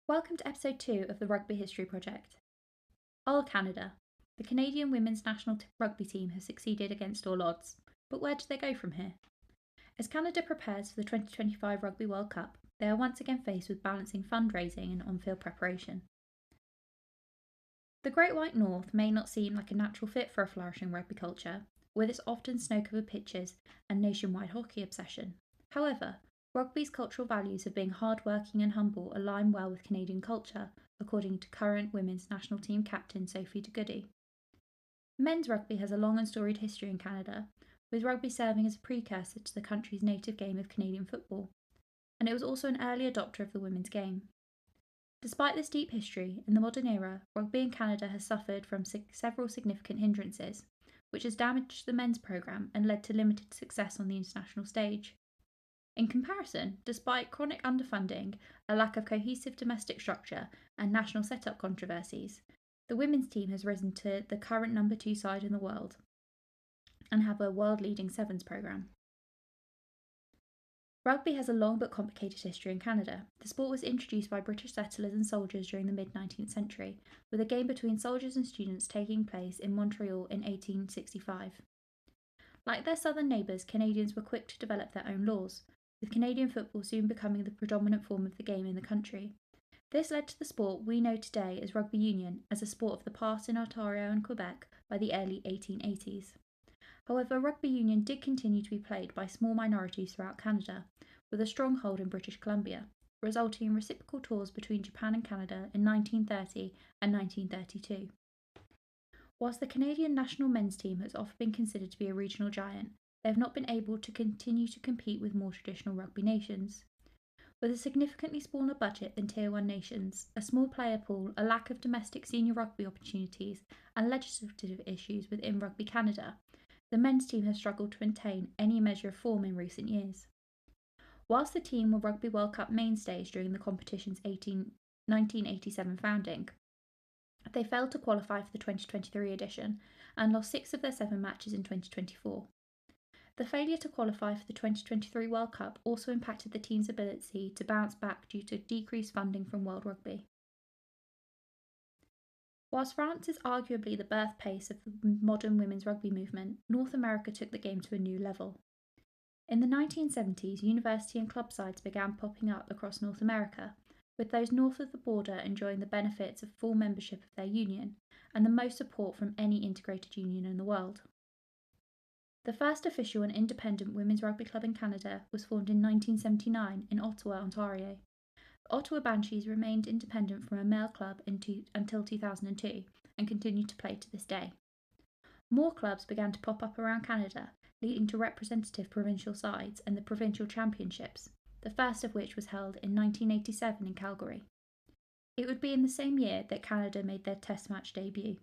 Welcome to episode 2 of the Rugby History Project. Ohhhh Canada. The Canadian women's national rugby team has succeeded against all odds, but where do they go from here? As Canada prepares for the 2025 Rugby World Cup, they are once again faced with balancing fundraising and on-field preparation. The Great White North may not seem like a natural fit for a flourishing rugby culture, with its often snow-covered pitches and nationwide hockey obsession. However, rugby's cultural values of being hardworking and humble align well with Canadian culture, according to current women's national team captain Sophie de Goede. Men's rugby has a long and storied history in Canada, with rugby serving as a precursor to the country's native game of Canadian football, and it was also an early adopter of the women's game. Despite this deep history, in the modern era, rugby in Canada has suffered from several significant hindrances, which has damaged the men's programme and led to limited success on the international stage. In comparison, despite chronic underfunding, a lack of cohesive domestic structure, and national set-up controversies, the women's team has risen to the current number 2 side in the world and have a world-leading sevens programme. Rugby has a long but complicated history in Canada. The sport was introduced by British settlers and soldiers during the mid-19th century, with a game between soldiers and students taking place in Montreal in 1865. Like their southern neighbours, Canadians were quick to develop their own laws, with Canadian football soon becoming the predominant form of the game in the country. This led to the sport we know today as rugby union, as a sport of the past in Ontario and Quebec by the early 1880s. However, rugby union did continue to be played by small minorities throughout Canada, with a strong hold in British Columbia, resulting in reciprocal tours between Japan and Canada in 1930 and 1932. Whilst the Canadian national men's team has often been considered to be a regional giant, they have not been able to continue to compete with more traditional rugby nations. With a significantly smaller budget than Tier 1 nations, a small player pool, a lack of domestic senior rugby opportunities, and legislative issues within Rugby Canada, the men's team has struggled to maintain any measure of form in recent years. Whilst the team were Rugby World Cup mainstays during the competition's 1987 founding, they failed to qualify for the 2023 edition and lost 6 of their 7 matches in 2024. The failure to qualify for the 2023 World Cup also impacted the team's ability to bounce back due to decreased funding from World Rugby. Whilst France is arguably the birthplace of the modern women's rugby movement, North America took the game to a new level. In the 1970s, university and club sides began popping up across North America, with those north of the border enjoying the benefits of full membership of their union and the most support from any integrated union in the world. The first official and independent women's rugby club in Canada was formed in 1979 in Ottawa, Ontario. The Ottawa Banshees remained independent from a male club until 2002 and continue to play to this day. More clubs began to pop up around Canada, leading to representative provincial sides and the provincial championships, the first of which was held in 1987 in Calgary. It would be in the same year that Canada made their Test match debut.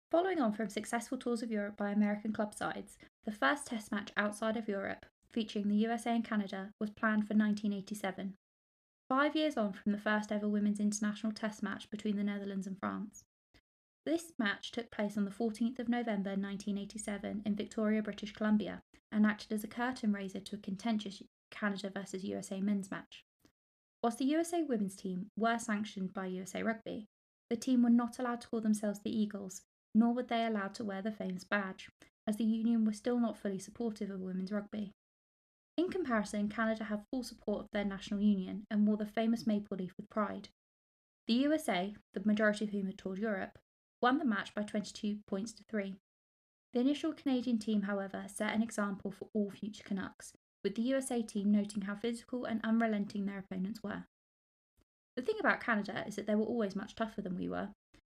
Following on from successful tours of Europe by American club sides, the first Test match outside of Europe, featuring the USA and Canada, was planned for 1987, 5 years on from the first ever women's international Test match between the Netherlands and France. This match took place on the 14th of November 1987 in Victoria, British Columbia, and acted as a curtain raiser to a contentious Canada versus USA men's match. Whilst the USA women's team were sanctioned by USA Rugby, the team were not allowed to call themselves the Eagles, nor were they allowed to wear the famous badge, as the union was still not fully supportive of women's rugby. In comparison, Canada had full support of their national union and wore the famous maple leaf with pride. The USA, the majority of whom had toured Europe, won the match by 22 points to 3. The initial Canadian team, however, set an example for all future Canucks, with the USA team noting how physical and unrelenting their opponents were. The thing about Canada is that they were always much tougher than we were.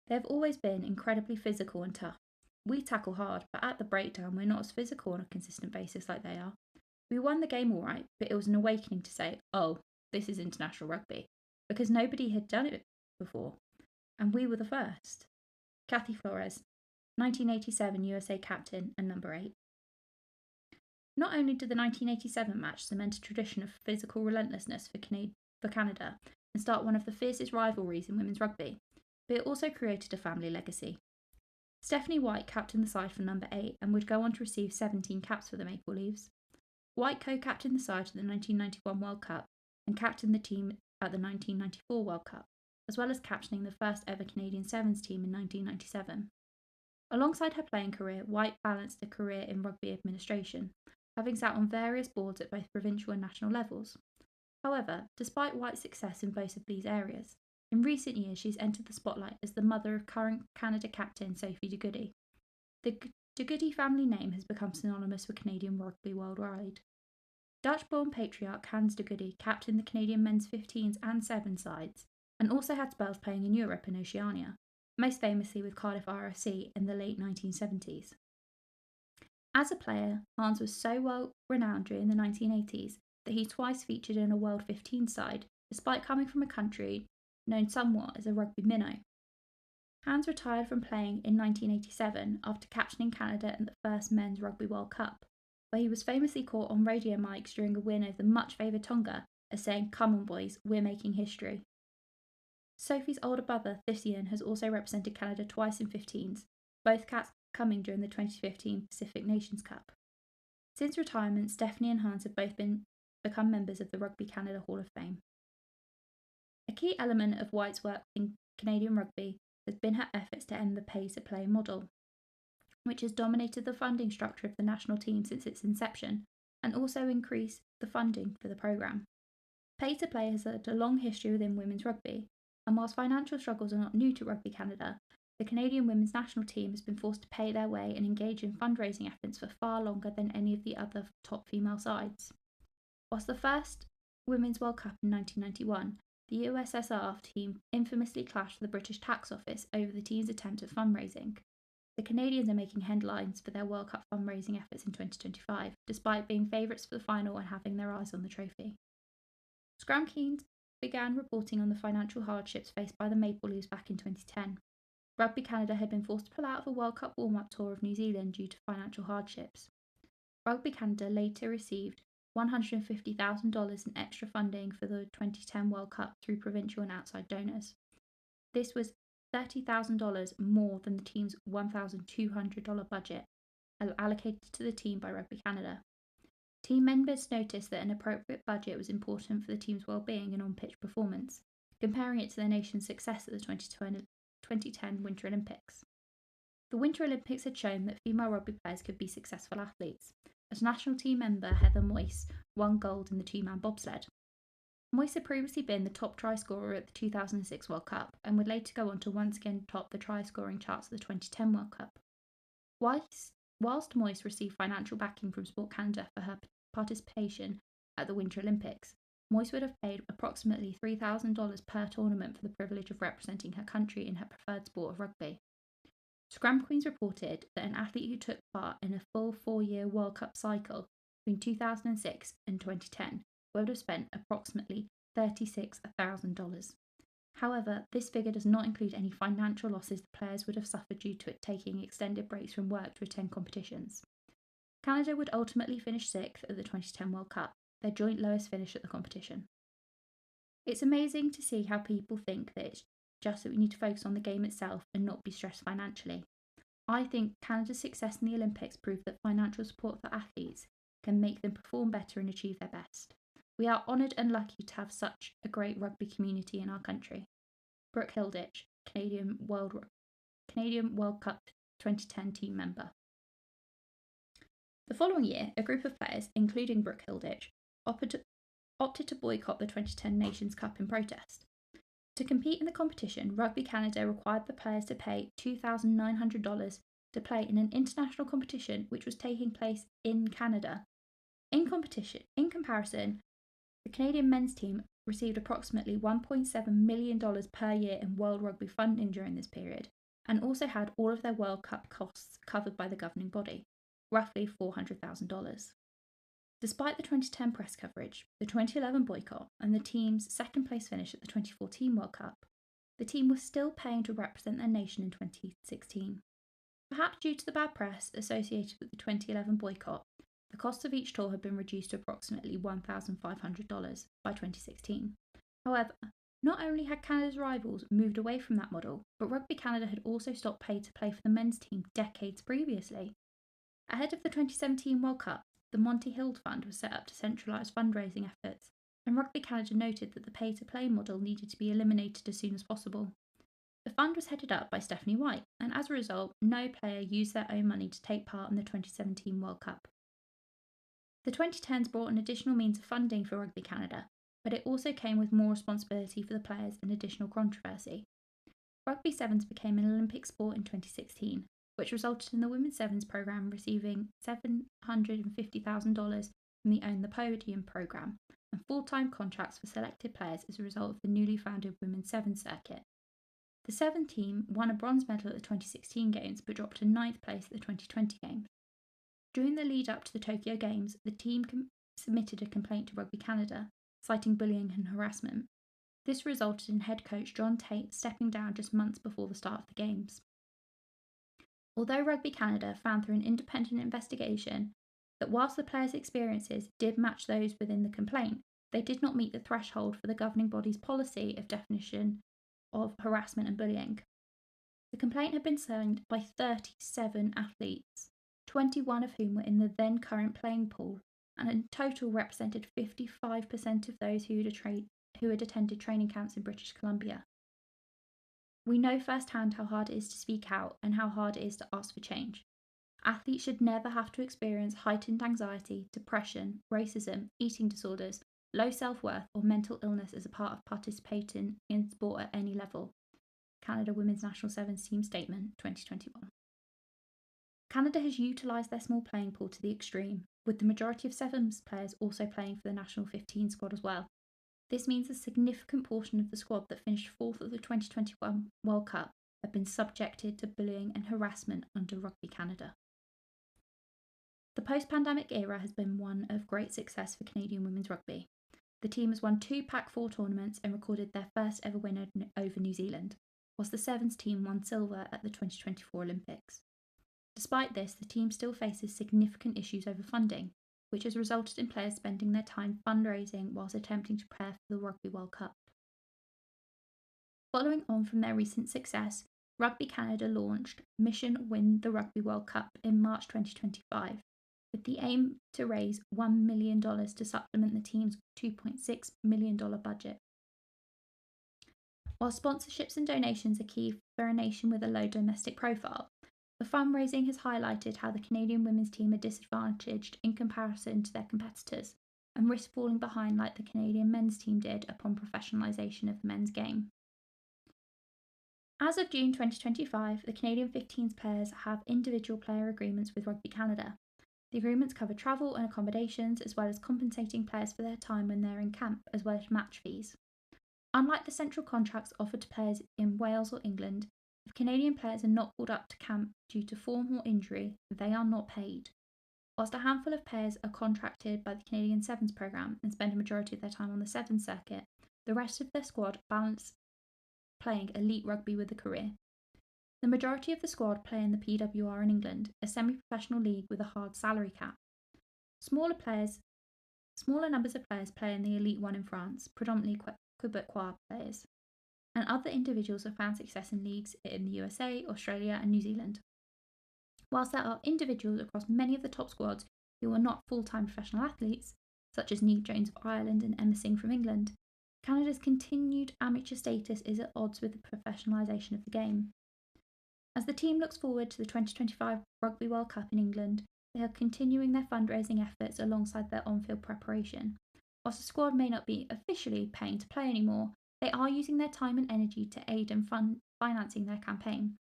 They have always been incredibly physical and tough. We tackle hard, but at the breakdown we're not as physical on a consistent basis like they are. We won the game all right, but it was an awakening to say, oh, this is international rugby, because nobody had done it before, and we were the first. Kathy Flores, 1987 USA captain and number 8. Not only did the 1987 match cement a tradition of physical relentlessness for Canada and start one of the fiercest rivalries in women's rugby, but it also created a family legacy. Stephanie White captained the side for number 8 and would go on to receive 17 caps for the Maple Leafs. White co-captained the side to the 1991 World Cup and captained the team at the 1994 World Cup, as well as captaining the first ever Canadian Sevens team in 1997. Alongside her playing career, White balanced a career in rugby administration, having sat on various boards at both provincial and national levels. However, despite White's success in both of these areas, in recent years she's entered the spotlight as the mother of current Canada captain Sophie de Goede. The de Goede family name has become synonymous with Canadian rugby worldwide. Dutch-born patriarch Hans de Goede captained the Canadian men's 15s and 7 sides, and also had spells playing in Europe and Oceania, most famously with Cardiff RFC in the late 1970s. As a player, Hans was so well renowned during the 1980s that he twice featured in a World 15 side, despite coming from a country known somewhat as a rugby minnow. Hans retired from playing in 1987 after captaining Canada in the first Men's Rugby World Cup, where he was famously caught on radio mics during a win over the much-favoured Tonga as saying, "Come on boys, we're making history." Sophie's older brother, Thisian, has also represented Canada twice in 15s, both caps coming during the 2015 Pacific Nations Cup. Since retirement, Stephanie and Hans have both become members of the Rugby Canada Hall of Fame. A key element of White's work in Canadian rugby has been her efforts to end the pay-to-play model, which has dominated the funding structure of the national team since its inception, and also increased the funding for the programme. Pay-to-play has had a long history within women's rugby, and whilst financial struggles are not new to Rugby Canada, the Canadian women's national team has been forced to pay their way and engage in fundraising efforts for far longer than any of the other top female sides. Whilst the first Women's World Cup in 1991, the USSR team infamously clashed with the British Tax Office over the team's attempt at fundraising. The Canadians are making headlines for their World Cup fundraising efforts in 2025, despite being favourites for the final and having their eyes on the trophy. Scrum Keen began reporting on the financial hardships faced by the Maple Leafs back in 2010. Rugby Canada had been forced to pull out of a World Cup warm-up tour of New Zealand due to financial hardships. Rugby Canada later received $150,000 in extra funding for the 2010 World Cup through provincial and outside donors. This was $30,000 more than the team's $1,200 budget allocated to the team by Rugby Canada. Team members noticed that an appropriate budget was important for the team's well-being and on-pitch performance, comparing it to the nation's success at the 2010 Winter Olympics. The Winter Olympics had shown that female rugby players could be successful athletes, as national team member Heather Moyse won gold in the two-man bobsled. Moyse had previously been the top try scorer at the 2006 World Cup and would later go on to once again top the try-scoring charts at the 2010 World Cup. Whilst Moyse received financial backing from Sport Canada for her participation at the Winter Olympics, Moyse would have paid approximately $3,000 per tournament for the privilege of representing her country in her preferred sport of rugby. Scrum Queens reported that an athlete who took part in a full 4-year World Cup cycle between 2006 and 2010 would have spent approximately $36,000. However, this figure does not include any financial losses the players would have suffered due to it taking extended breaks from work to attend competitions. Canada would ultimately finish 6th at the 2010 World Cup, their joint lowest finish at the competition. It's amazing to see how people think that it's just that we need to focus on the game itself and not be stressed financially. I think Canada's success in the Olympics proved that financial support for athletes can make them perform better and achieve their best. We are honoured and lucky to have such a great rugby community in our country. Brooke Hilditch, Canadian World Cup 2010 team member. The following year, a group of players, including Brooke Hilditch, opted to boycott the 2010 Nations Cup in protest. To compete in the competition, Rugby Canada required the players to pay $2,900 to play in an international competition which was taking place in Canada. In comparison, the Canadian men's team received approximately $1.7 million per year in World Rugby funding during this period, and also had all of their World Cup costs covered by the governing body, roughly $400,000. Despite the 2010 press coverage, the 2011 boycott, and the team's second place finish at the 2014 World Cup, the team was still paying to represent their nation in 2016. Perhaps due to the bad press associated with the 2011 boycott, the cost of each tour had been reduced to approximately $1,500 by 2016. However, not only had Canada's rivals moved away from that model, but Rugby Canada had also stopped pay to play for the men's team decades previously. Ahead of the 2017 World Cup, the Monty Hill Fund was set up to centralise fundraising efforts and Rugby Canada noted that the pay-to-play model needed to be eliminated as soon as possible. The fund was headed up by Stephanie White, and as a result, no player used their own money to take part in the 2017 World Cup. The 2010s brought an additional means of funding for Rugby Canada, but it also came with more responsibility for the players and additional controversy. Rugby Sevens became an Olympic sport in 2016, which resulted in the Women's Sevens programme receiving $750,000 from the Own the Podium programme and full-time contracts for selected players as a result of the newly founded Women's Sevens circuit. The Seven team won a bronze medal at the 2016 Games but dropped to 9th place at the 2020 Games. During the lead up to the Tokyo Games, the team submitted a complaint to Rugby Canada, citing bullying and harassment. This resulted in head coach John Tate stepping down just months before the start of the Games. Although Rugby Canada found through an independent investigation that whilst the players' experiences did match those within the complaint, they did not meet the threshold for the governing body's policy of definition of harassment and bullying. The complaint had been signed by 37 athletes, 21 of whom were in the then current playing pool, and in total represented 55% of those who had attended training camps in British Columbia. We know firsthand how hard it is to speak out and how hard it is to ask for change. Athletes should never have to experience heightened anxiety, depression, racism, eating disorders, low self-worth or mental illness as a part of participating in sport at any level. Canada Women's National Sevens Team Statement 2021. Canada has utilised their small playing pool to the extreme, with the majority of Sevens players also playing for the national 15 squad as well. This means a significant portion of the squad that finished 4th at the 2021 World Cup have been subjected to bullying and harassment under Rugby Canada. The post-pandemic era has been one of great success for Canadian women's rugby. The team has won 2 Pac-4 tournaments and recorded their first ever win over New Zealand, whilst the Sevens team won silver at the 2024 Olympics. Despite this, the team still faces significant issues over funding, which has resulted in players spending their time fundraising whilst attempting to prepare for the Rugby World Cup. Following on from their recent success, Rugby Canada launched Mission Win the Rugby World Cup in March 2025, with the aim to raise $1 million to supplement the team's $2.6 million budget. While sponsorships and donations are key for a nation with a low domestic profile, the fundraising has highlighted how the Canadian women's team are disadvantaged in comparison to their competitors and risk falling behind like the Canadian men's team did upon professionalisation of the men's game. As of June 2025, the Canadian 15s players have individual player agreements with Rugby Canada. The agreements cover travel and accommodations, as well as compensating players for their time when they're in camp, as well as match fees. Unlike the central contracts offered to players in Wales or England, if Canadian players are not called up to camp due to form or injury, they are not paid. Whilst a handful of players are contracted by the Canadian Sevens programme and spend a majority of their time on the Sevens circuit, the rest of their squad balance playing elite rugby with a career. The majority of the squad play in the PWR in England, a semi-professional league with a hard salary cap. Smaller numbers of players play in the Elite One in France, predominantly Quebecois players, and other individuals have found success in leagues in the USA, Australia and New Zealand. Whilst there are individuals across many of the top squads who are not full-time professional athletes, such as Neve Jones of Ireland and Emma Singh from England, Canada's continued amateur status is at odds with the professionalisation of the game. As the team looks forward to the 2025 Rugby World Cup in England, they are continuing their fundraising efforts alongside their on-field preparation. Whilst the squad may not be officially paying to play anymore, they are using their time and energy to aid in financing their campaign.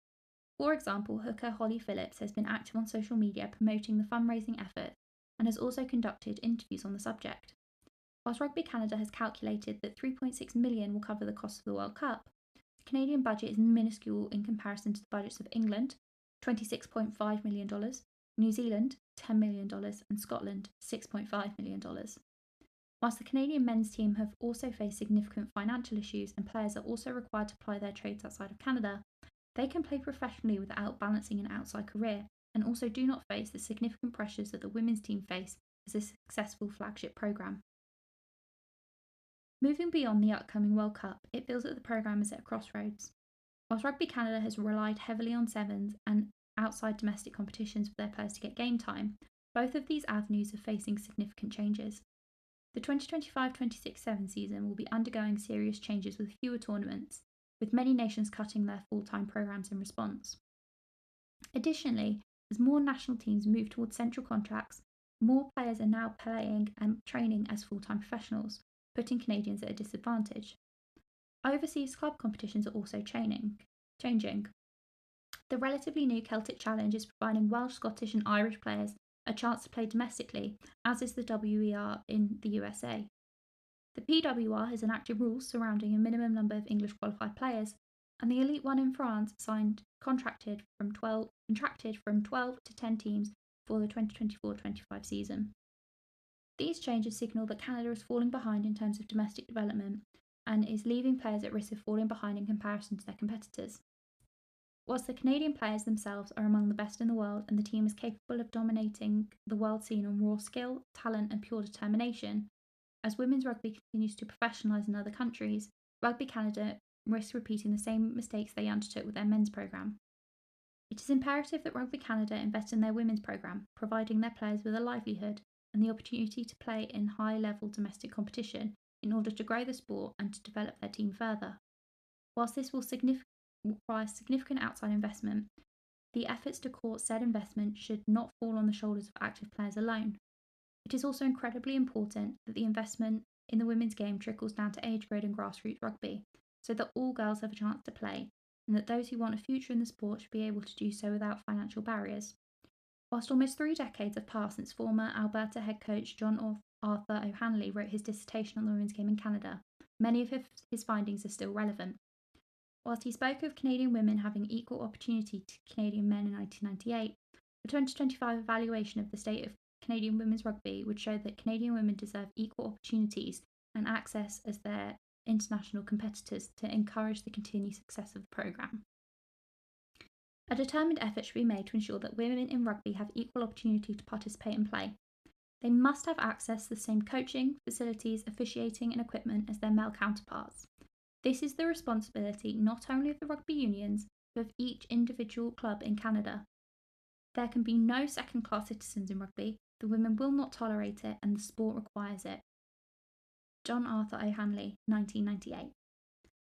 For example, hooker Holly Phillips has been active on social media promoting the fundraising effort and has also conducted interviews on the subject. Whilst Rugby Canada has calculated that $3.6 million will cover the cost of the World Cup, the Canadian budget is minuscule in comparison to the budgets of England, $26.5 million, New Zealand, $10 million, and Scotland, $6.5 million. Whilst the Canadian men's team have also faced significant financial issues and players are also required to ply their trades outside of Canada, they can play professionally without balancing an outside career and also do not face the significant pressures that the women's team face as a successful flagship programme. Moving beyond the upcoming World Cup, it feels that the programme is at a crossroads. Whilst Rugby Canada has relied heavily on Sevens and outside domestic competitions for their players to get game time, both of these avenues are facing significant changes. The 2025-26-7 season will be undergoing serious changes with fewer tournaments, with many nations cutting their full-time programmes in response. Additionally, as more national teams move towards central contracts, more players are now playing and training as full-time professionals, putting Canadians at a disadvantage. Overseas club competitions are also changing. The relatively new Celtic Challenge is providing Welsh, Scottish, and Irish players a chance to play domestically, as is the WER in the USA. The PWR has enacted rules surrounding a minimum number of English qualified players, and the Elite One in France contracted from 12 to 10 teams for the 2024-25 season. These changes signal that Canada is falling behind in terms of domestic development and is leaving players at risk of falling behind in comparison to their competitors. Whilst the Canadian players themselves are among the best in the world and the team is capable of dominating the world scene on raw skill, talent, and pure determination, as women's rugby continues to professionalise in other countries, Rugby Canada risks repeating the same mistakes they undertook with their men's programme. It is imperative that Rugby Canada invest in their women's programme, providing their players with a livelihood and the opportunity to play in high-level domestic competition in order to grow the sport and to develop their team further. Whilst this will require significant outside investment, the efforts to court said investment should not fall on the shoulders of active players alone. It is also incredibly important that the investment in the women's game trickles down to age grade and grassroots rugby, so that all girls have a chance to play, and that those who want a future in the sport should be able to do so without financial barriers. Whilst almost 3 decades have passed since former Alberta head coach John Arthur O'Hanley wrote his dissertation on the women's game in Canada, many of his findings are still relevant. Whilst he spoke of Canadian women having equal opportunity to Canadian men in 1998, the 2025 evaluation of the state of Canadian women's rugby would show that Canadian women deserve equal opportunities and access as their international competitors to encourage the continued success of the programme. A determined effort should be made to ensure that women in rugby have equal opportunity to participate and play. They must have access to the same coaching, facilities, officiating, and equipment as their male counterparts. This is the responsibility not only of the rugby unions, but of each individual club in Canada. There can be no second-class citizens in rugby, the women will not tolerate it, and the sport requires it. John Arthur O'Hanley, 1998.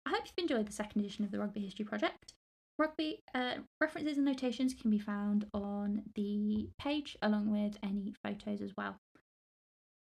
I hope you've enjoyed the second edition of the Rugby History Project. Rugby references and notations can be found on the page, along with any photos as well.